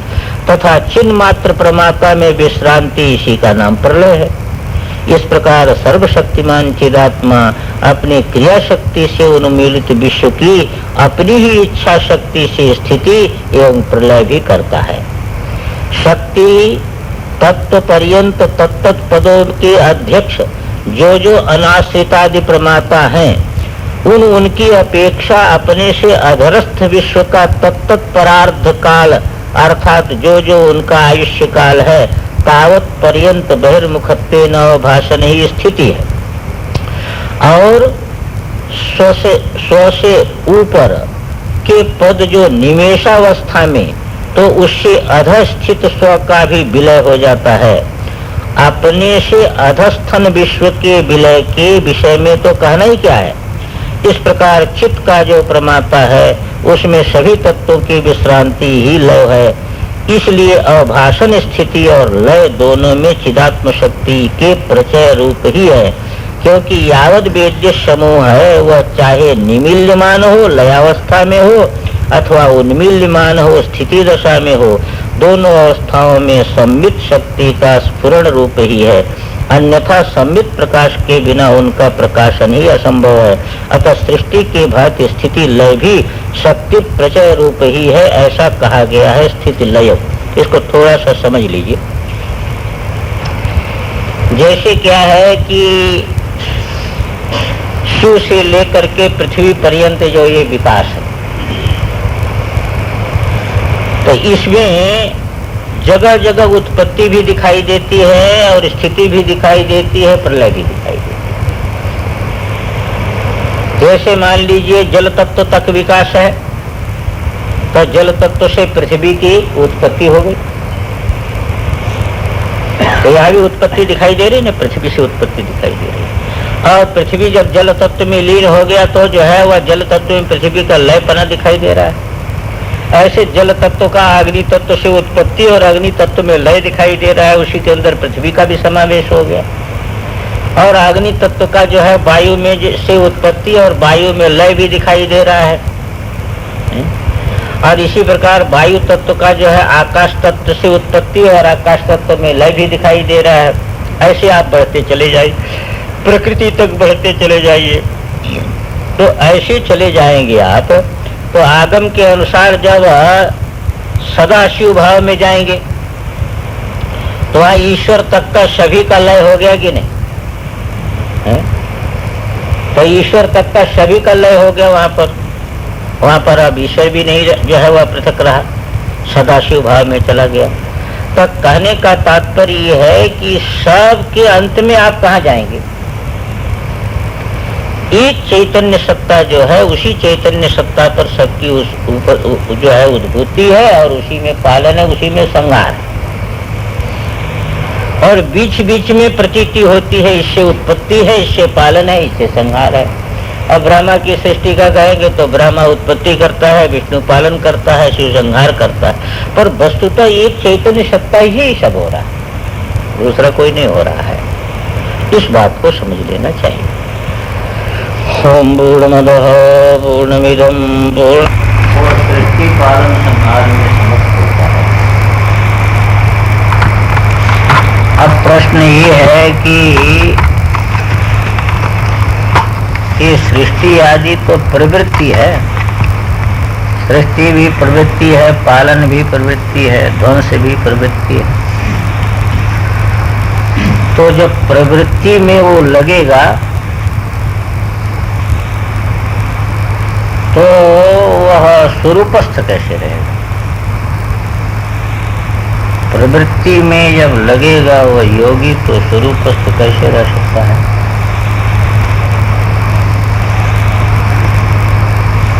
तथा चिन्ह मात्र परमात्मा में विश्रांति, इसी का नाम प्रलय है। इस प्रकार सर्वशक्तिमान चिदात्मा अपनी क्रिया शक्ति से उन्मीलित विश्व की अपनी ही इच्छा शक्ति से स्थिति एवं प्रलय भी करता है। शक्ति तत्व पर्यंत तत्त पदों के अध्यक्ष जो अनाश्रितादि प्रमाता हैं, उनकी अपेक्षा अपने से अधरस्थ विश्व का तत्त परार्ध काल अर्थात जो उनका आयुष्य काल है तावत पर्यंत बहिर्मुखत्वेन भाषण ही स्थिति है। और स्व से ऊपर के पद जो निमेषावस्था में, तो उससे अधस्थित स्व का भी विलय हो जाता है। अपने से अधस्थन विश्व के विलय के विषय में तो कहना ही क्या है। इस प्रकार चित्त का जो प्रमाता है उसमें सभी तत्वों की विश्रांति ही लय है। इसलिए अभाषण स्थिति और लय दोनों में चिदात्म शक्ति के प्रचय रूप ही है, क्योंकि यावत वेद्य समूह है वह चाहे निमील्यमान हो लयावस्था में हो अथवा उन्मील्यमान हो स्थिति दशा में हो, दोनों अवस्थाओं में सम्मित शक्ति का स्फुरण रूप ही है। अन्यथा सम्मित प्रकाश के बिना उनका प्रकाशन ही असंभव है। अतः सृष्टि के भांति स्थिति लय भी शक्ति प्रचय रूप ही है, ऐसा कहा गया है स्थिति लय। इसको थोड़ा सा समझ लीजिए। जैसे क्या है कि शिव से लेकर के पृथ्वी पर्यंत जो ये विकास है, तो इसमें जगह जगह उत्पत्ति भी दिखाई देती है और स्थिति भी दिखाई देती है, प्रलय भी दिखाई देती है। जैसे मान लीजिए जल तत्व तक विकास है, तो जल तत्व से पृथ्वी की उत्पत्ति हो गई, तो यहाँ भी उत्पत्ति दिखाई दे रही है ना, पृथ्वी से उत्पत्ति दिखाई दे रही है। और पृथ्वी जब जल तत्व में लीन हो गया तो जो है वह जल तत्व में पृथ्वी का लयपना दिखाई दे रहा है। ऐसे जल तत्व का अग्नि तत्व से उत्पत्ति और अग्नि तत्व में लय दिखाई दे रहा है, उसी के अंदर पृथ्वी का भी समावेश हो गया। और अग्नि तत्व का जो है वायु में से उत्पत्ति और वायु में लय भी दिखाई दे रहा है। और इसी प्रकार वायु तत्व का जो है आकाश तत्व से उत्पत्ति और आकाश तत्व में लय भी दिखाई दे रहा है। ऐसे आप बढ़ते चले जाइए, प्रकृति तक बढ़ते चले जाइए, तो ऐसे चले जाएंगे आप, तो आगम के अनुसार जब सदाशिव भाव में जाएंगे तो वहाँ ईश्वर तक का सभी का लय हो गया कि नहीं है? तो ईश्वर तक का सभी का लय हो गया वहाँ पर अब ईश्वर भी नहीं जो है वह पृथक रहा, सदाशिव भाव में चला गया। तो कहने का तात्पर्य यह है कि सब के अंत में आप कहाँ जाएंगे? एक चैतन्य सत्ता जो है, उसी चैतन्य सत्ता पर सबकी उस ऊपर जो है उद्भूति है और उसी में पालन है, उसी में संहार है। और बीच बीच में प्रतीति होती है, इससे उत्पत्ति है, इससे पालन है, इससे संहार है। अब ब्रह्मा की सृष्टि का कहेंगे तो ब्रह्मा उत्पत्ति करता है, विष्णु पालन करता है, शिव संहार करता है, पर वस्तुतः एक चैतन्य सत्ता ही सब हो रहा है, दूसरा कोई नहीं हो रहा है। इस बात को समझ लेना चाहिए। ओम पूर्णमदः पूर्णमिदं पूर्ण सृष्टि पालन संहार में समस्त होता है। अब प्रश्न ये है कि ये सृष्टि आदि तो प्रवृत्ति है, सृष्टि भी प्रवृत्ति है, पालन भी प्रवृत्ति है, ध्वंस भी प्रवृत्ति है। तो जब प्रवृत्ति में वो लगेगा तो वह स्वरूपस्थ कैसे रहेगा? प्रवृत्ति में जब लगेगा वह योगी तो स्वरूपस्थ कैसे रह सकता है?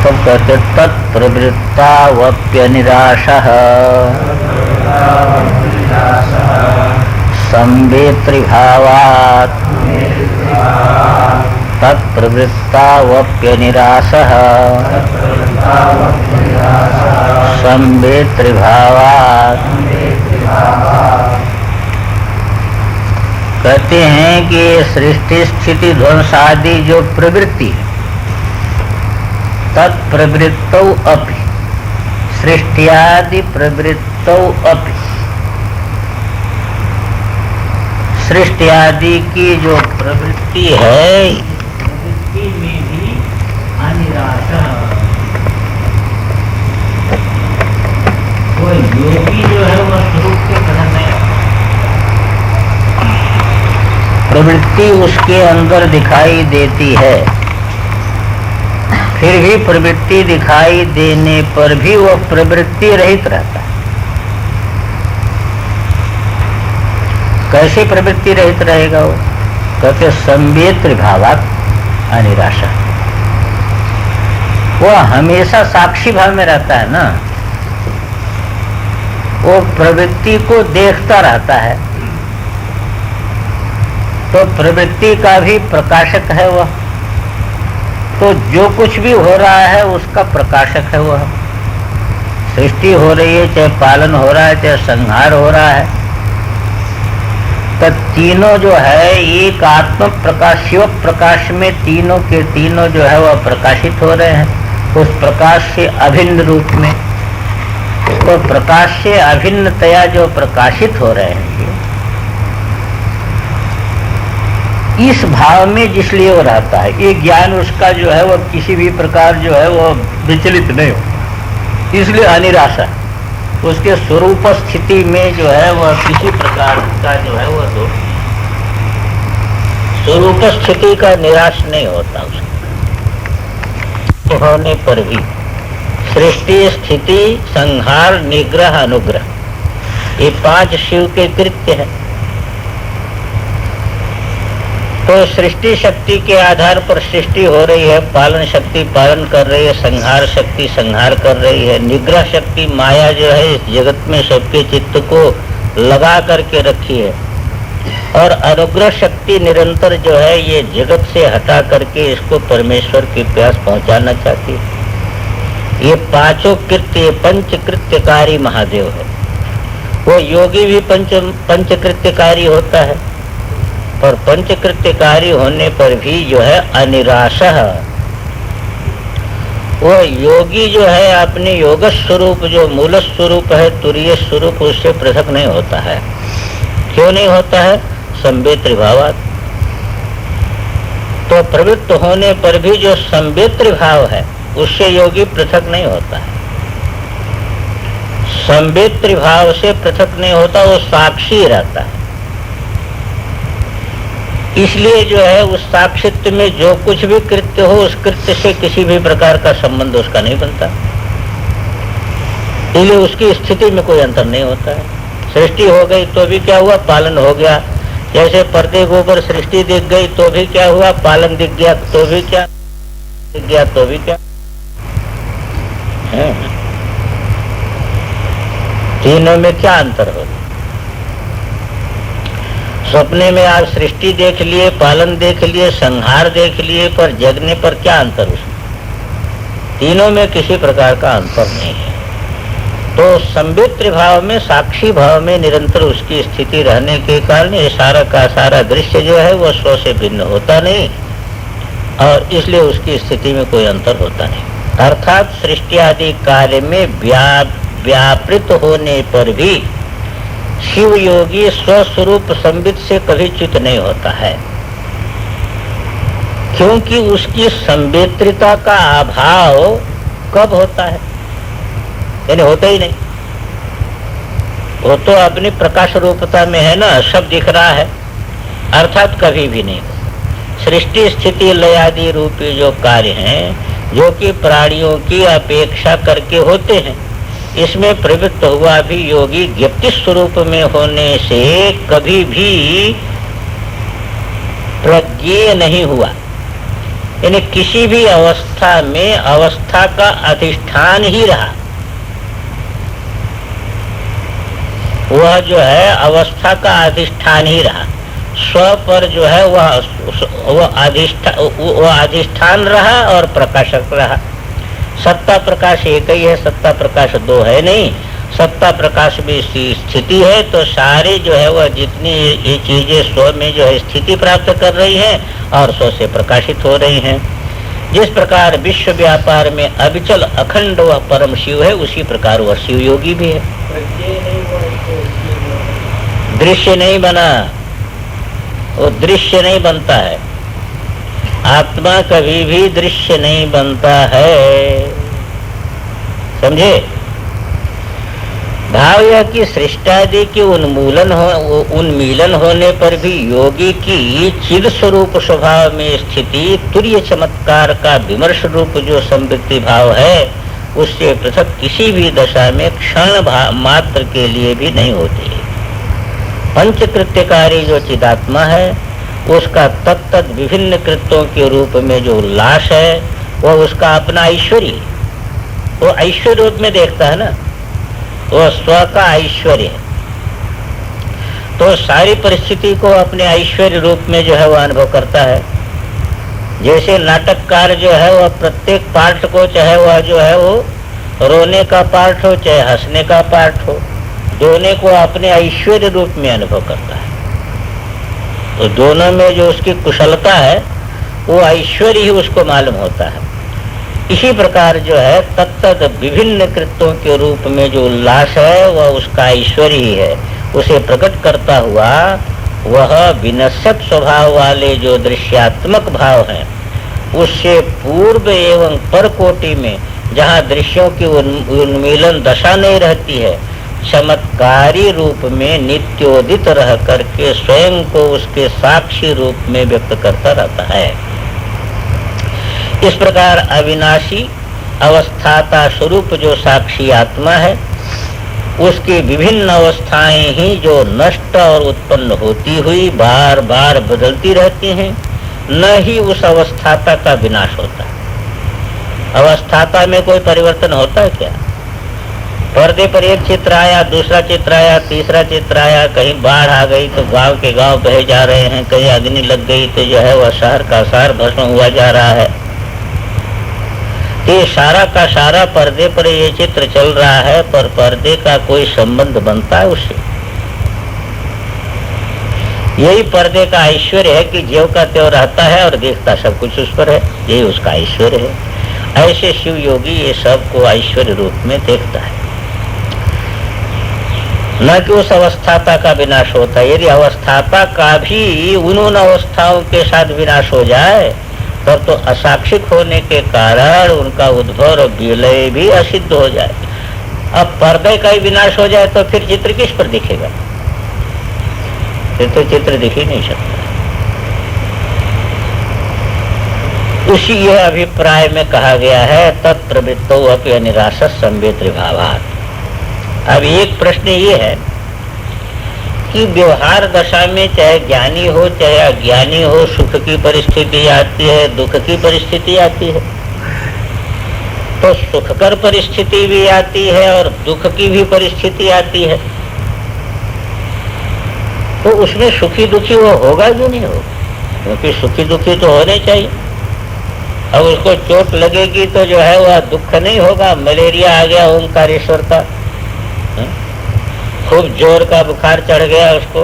तब कहते तत्प्रवृत्ता वप्यनिराशः संवेत्रिभावात् तत्प्रवृत्ता वप्यनिराशः संवेत्रिभावात्। कहते हैं कि सृष्टि स्थिति ध्वंस आदि जो प्रवृत्ति है तत्प्रवृत्तौ अपि सृष्टियादि प्रवृत्तौ अपि, सृष्टि आदि की जो प्रवृत्ति है प्रवृत्ति में भी अनिराशा, वो योगी जो है वह स्वरूप के प्रधान नहीं, प्रवृत्ति उसके अंदर दिखाई देती है, फिर भी प्रवृत्ति दिखाई देने पर भी वह प्रवृत्ति रहित रहता है। कैसे प्रवृत्ति रहित रहेगा वो? कहते संवेत्रिभावात् अनिराशा, वो हमेशा साक्षी भाव में रहता है ना, वो प्रवृत्ति को देखता रहता है, तो प्रवृत्ति का भी प्रकाशक है वह, तो जो कुछ भी हो रहा है उसका प्रकाशक है वह। सृष्टि हो रही है, चाहे पालन हो रहा है, चाहे संहार हो रहा है, तो तीनों जो है एक आत्म प्रकाश शिव प्रकाश में तीनों के तीनों जो है वह प्रकाशित हो रहे हैं उस प्रकाश से अभिन्न रूप में। तो प्रकाश से अभिन्नतया जो प्रकाशित हो रहे हैं इस भाव में जिसलिए वो रहता है, ये ज्ञान उसका जो है वह किसी भी प्रकार जो है वह विचलित नहीं हो, इसलिए अनिराशा, उसके स्वरूप स्थिति में जो है वह किसी प्रकार का जो है वह तो स्वरूप स्थिति का निराश नहीं होता उसको होने पर भी। सृष्टि स्थिति संहार निग्रह अनुग्रह ये 5 शिव के कृत्य है। तो सृष्टि शक्ति के आधार पर सृष्टि हो रही है, पालन शक्ति पालन कर रही है, संहार शक्ति संहार कर रही है, निग्रह शक्ति माया जो है इस जगत में सबके चित्त को लगा करके रखी है, और अनुग्रह शक्ति निरंतर जो है ये जगत से हटा करके इसको परमेश्वर के प्यास पहुंचाना चाहती है। ये 5 कृत्य पंचकृत्यकारी महादेव है। वो योगी भी पंचकृत्यकारी होता है, पर पंचकृत्यकारी होने पर भी जो है अनिराशा, वो योगी जो है अपने योग स्वरूप जो मूल स्वरूप है तुरीय स्वरूप उससे पृथक नहीं होता है। क्यों नहीं होता है? संवेत्रिभावात्। तो प्रवृत्त होने पर भी जो संवेत्रिभाव है उससे योगी पृथक नहीं होता है। संवेत्रिभाव से पृथक नहीं होता, वो साक्षी रहता है। इसलिए जो है उस साक्षित्व में जो कुछ भी कृत्य हो उस कृत्य से किसी भी प्रकार का संबंध उसका नहीं बनता, इसलिए उसकी स्थिति में कोई अंतर नहीं होता है। सृष्टि हो गई तो भी क्या हुआ? पालन हो गया। जैसे पर्दे के ऊपर सृष्टि दिख गई तो भी क्या हुआ? पालन दिख गया। तो भी क्या दिख गया? तो भी क्या है? तीनों में क्या अंतर हो? सपने में आप सृष्टि देख लिए, पालन देख लिए, संहार देख लिए, पर जगने पर क्या अंतर उसमें? तीनों में किसी प्रकार का अंतर नहीं है। तो संवेत्र भाव में, साक्षी भाव में निरंतर उसकी स्थिति रहने के कारण ये सारा का सारा दृश्य जो है वो स्व से भिन्न होता नहीं, और इसलिए उसकी स्थिति में कोई अंतर होता नहीं। अर्थात सृष्टि आदि कार्य में व्यापृत होने पर भी शिव योगी स्वस्वरूप संबित से कभी च्युत नहीं होता है, क्योंकि उसकी संवेद्यता का अभाव कब होता है, यानी होता ही नहीं। वो तो अपनी प्रकाश रूपता में है ना, सब दिख रहा है, अर्थात कभी भी नहीं। सृष्टि स्थिति लय आदि रूपी जो कार्य हैं, जो कि प्राणियों की अपेक्षा करके होते हैं, इसमें प्रवृत्त हुआ भी योगी ज्ञप्ति स्वरूप में होने से कभी भी प्रज्ञेय नहीं हुआ, यानी किसी भी अवस्था में अवस्था का अधिष्ठान ही रहा। वह जो है अवस्था का अधिष्ठान ही रहा, स्व पर जो है वह अधिष्ठान रहा और प्रकाशक रहा। सत्ता प्रकाश एक ही है, सत्ता प्रकाश दो है नहीं। सत्ता प्रकाश में स्थिति है, तो सारे जो है वह जितनी ये चीजें स्व में जो है स्थिति प्राप्त कर रही हैं और स्व से प्रकाशित हो रही हैं। जिस प्रकार विश्व व्यापार में अविचल अखंड वह परम शिव है, उसी प्रकार वह शिव योगी भी है। दृश्य नहीं बना, वो दृश्य नहीं बनता है। आत्मा कभी भी दृश्य नहीं बनता है, समझे। भाव यह कि सृष्टादि के उन्मीलन होने पर भी योगी की चिद स्वरूप स्वभाव में स्थिति तुर्य चमत्कार का विमर्श रूप जो संवृत्ति भाव है, उससे पृथक किसी भी दशा में क्षण मात्र के लिए भी नहीं होती। पंचकृत्यकारी जो चिदात्मा है, उसका तत्त विभिन्न कृत्यों के रूप में जो उल्लास है, वह उसका अपना ऐश्वर्य, वो ऐश्वर्य रूप में देखता है ना, वो स्व का ऐश्वर्य है। तो सारी परिस्थिति को अपने ऐश्वर्य रूप में जो है वह अनुभव करता है। जैसे नाटककार जो है वह प्रत्येक पार्ट को, चाहे वह जो है वो रोने का पार्ट हो चाहे हंसने का पार्ट हो, दोनों को अपने ऐश्वर्य रूप में अनुभव करता है। तो दोनों में जो उसकी कुशलता है वो ऐश्वर्य ही उसको मालूम होता है। इसी प्रकार जो है तत्त विभिन्न कृत्यों के रूप में जो उल्लास है वह उसका ऐश्वर्य ही है। उसे प्रकट करता हुआ वह विनश्यत स्वभाव वाले जो दृश्यात्मक भाव हैं, उससे पूर्व एवं पर कोटि में जहाँ दृश्यों की उन्मीलन दशा नहीं रहती है, चमत्कारी रूप में नित्योदित रह करके स्वयं को उसके साक्षी रूप में व्यक्त करता रहता है। इस प्रकार अविनाशी अवस्थाता स्वरूप जो साक्षी आत्मा है, उसकी विभिन्न अवस्थाएं ही जो नष्ट और उत्पन्न होती हुई बार बार बदलती रहती हैं, न ही उस अवस्थाता का विनाश होता। अवस्थाता में कोई परिवर्तन होता है क्या? पर्दे पर एक चित्र आया, दूसरा चित्र आया, तीसरा चित्र आया, कहीं बाढ़ आ गई तो गांव के गांव बहे जा रहे हैं, कहीं अग्नि लग गई तो जो है वह शहर का शहर भस्म हुआ जा रहा है। ये सारा का सारा पर्दे पर ये चित्र चल रहा है, पर पर्दे का कोई संबंध बनता है उससे? यही पर्दे का ऐश्वर्य है कि ज्यों का त्यों रहता है और देखता सब कुछ उस पर है, यही उसका ऐश्वर्य है। ऐसे शिव योगी ये सब को ऐश्वर्य रूप में देखता है, न कि उस अवस्थाता का विनाश होता है। यदि अवस्थाता का भी उन अवस्थाओं के साथ विनाश हो जाए तब तो असाक्षिक होने के कारण उनका उद्भव और विलय भी असिद्ध हो जाए। अब पर्दे का ही विनाश हो जाए तो फिर चित्र किस पर दिखेगा? फिर तो चित्र दिख ही नहीं सकता। उसी यह अभिप्राय में कहा गया है तत्प्रवृत्तो अपि अनिरासः संवेद्य भावात्। अब एक प्रश्न ये है कि व्यवहार दशा में चाहे ज्ञानी हो चाहे अज्ञानी हो, सुख की परिस्थिति आती है, दुख की परिस्थिति आती है। तो सुखकर परिस्थिति भी आती है और दुख की भी परिस्थिति आती है, तो उसमें सुखी दुखी वो होगा कि नहीं होगा? क्योंकि सुखी दुखी तो होने चाहिए। अब उसको चोट लगेगी तो जो है वह दुख नहीं होगा। मलेरिया आ गया ओंकारेश्वर का, खूब जोर का बुखार चढ़ गया उसको,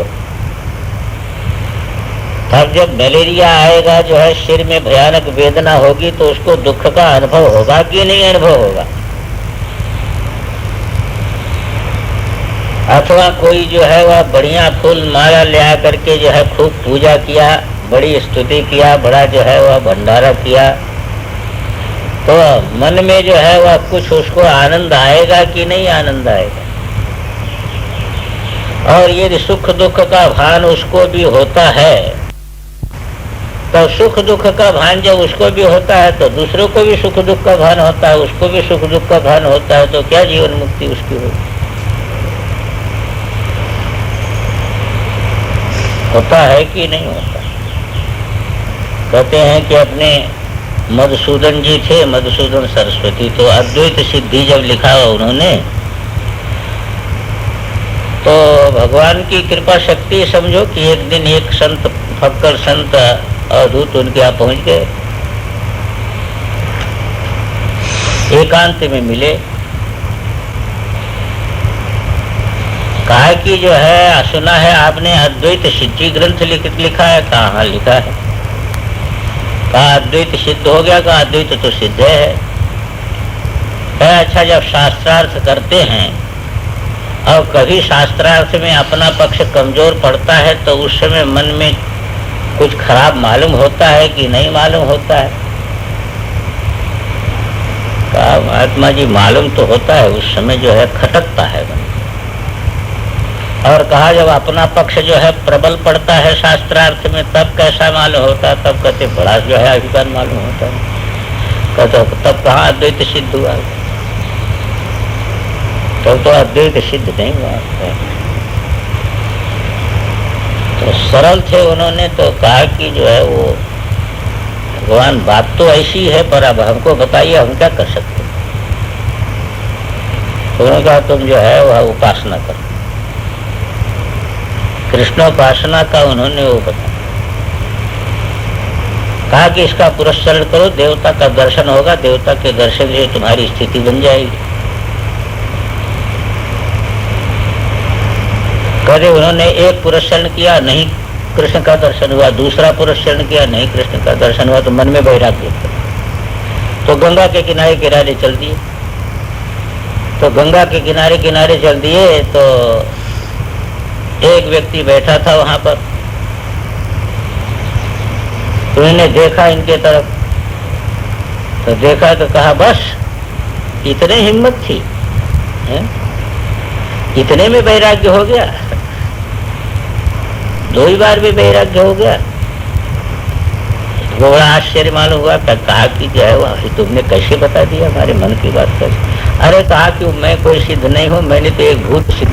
तब जब मलेरिया आएगा जो है सिर में भयानक वेदना होगी तो उसको दुख का अनुभव होगा कि नहीं अनुभव होगा? अथवा कोई जो है वह बढ़िया फूल माला ले आ करके जो है खूब पूजा किया, बड़ी स्तुति किया, बड़ा जो है वह भंडारा किया, तो मन में जो है वह कुछ उसको आनंद आएगा कि नहीं आनंद आएगा। और यदि सुख दुख का भान उसको भी होता है, तो सुख दुख का भान जब उसको भी होता है तो दूसरों को भी सुख दुख का भान होता है, उसको भी सुख दुख का भान होता है, तो क्या जीवन मुक्ति उसकी होगी? होता है कि नहीं होता? कहते हैं कि अपने मधुसूदन जी थे, मधुसूदन सरस्वती, तो अद्वैत सिद्धि जब लिखा उन्होंने, तो भगवान की कृपा शक्ति समझो कि एक दिन एक संत, फक्कर संत अवधूत उनके यहाँ पहुंच गए, एकांत में मिले, कहा कि जो है सुना है आपने अद्वैत सिद्धि ग्रंथ लिखा है। कहाँ लिखा है? कहा अद्वैत सिद्ध हो गया। कहा अद्वैत तो सिद्ध है। अच्छा, जब शास्त्रार्थ करते हैं और कभी शास्त्रार्थ में अपना पक्ष कमजोर पड़ता है तो उस समय मन में कुछ खराब मालूम होता है कि नहीं मालूम होता है? कहा महात्मा जी मालूम तो होता है, उस समय जो है खटकता है मन। और कहा जब अपना पक्ष जो है प्रबल पड़ता है शास्त्रार्थ में तब कैसा मालूम होता है? तब कहते बड़ा जो है अभिमान मालूम होता है। कहते तब कहाँ अद्वैत सिद्ध हुआ? तब तो अद्वैत सिद्ध नहीं हुआ। तो सरल थे उन्होंने तो कहा कि जो है वो भगवान बात तो ऐसी है, पर अब हमको बताइए हम क्या कर सकते हैं। तो उन्होंने कहा तुम जो है वह उपासना करो। कृष्णोपासना का उन्होंने वो बताया, कहा कि इसका पुरस्करण करो, देवता का दर्शन होगा, देवता के दर्शन से तुम्हारी स्थिति बन जाएगी। कहते उन्होंने एक पुरस्करण किया, नहीं कृष्ण का दर्शन हुआ, दूसरा पुरस्करण किया, नहीं कृष्ण का दर्शन हुआ, तो मन में वैराग्य, तो गंगा के किनारे किनारे चल दिए। तो गंगा के किनारे किनारे चल दिए तो एक व्यक्ति बैठा था वहां पर, उन्होंने देखा इनके तरफ, तो देखा तो कहा बस इतने हिम्मत थी है? इतने में वैराग्य हो गया, 2 ही बार भी वैराग्य हो गया। वो बड़ा आश्चर्य मालूम हुआ। कहा कि जो है वह तुमने कैसे बता दिया हमारे मन की बात? कैसे? अरे कहा कि मैं कोई सिद्ध नहीं हूँ, मैंने तो एक भूत सिद्ध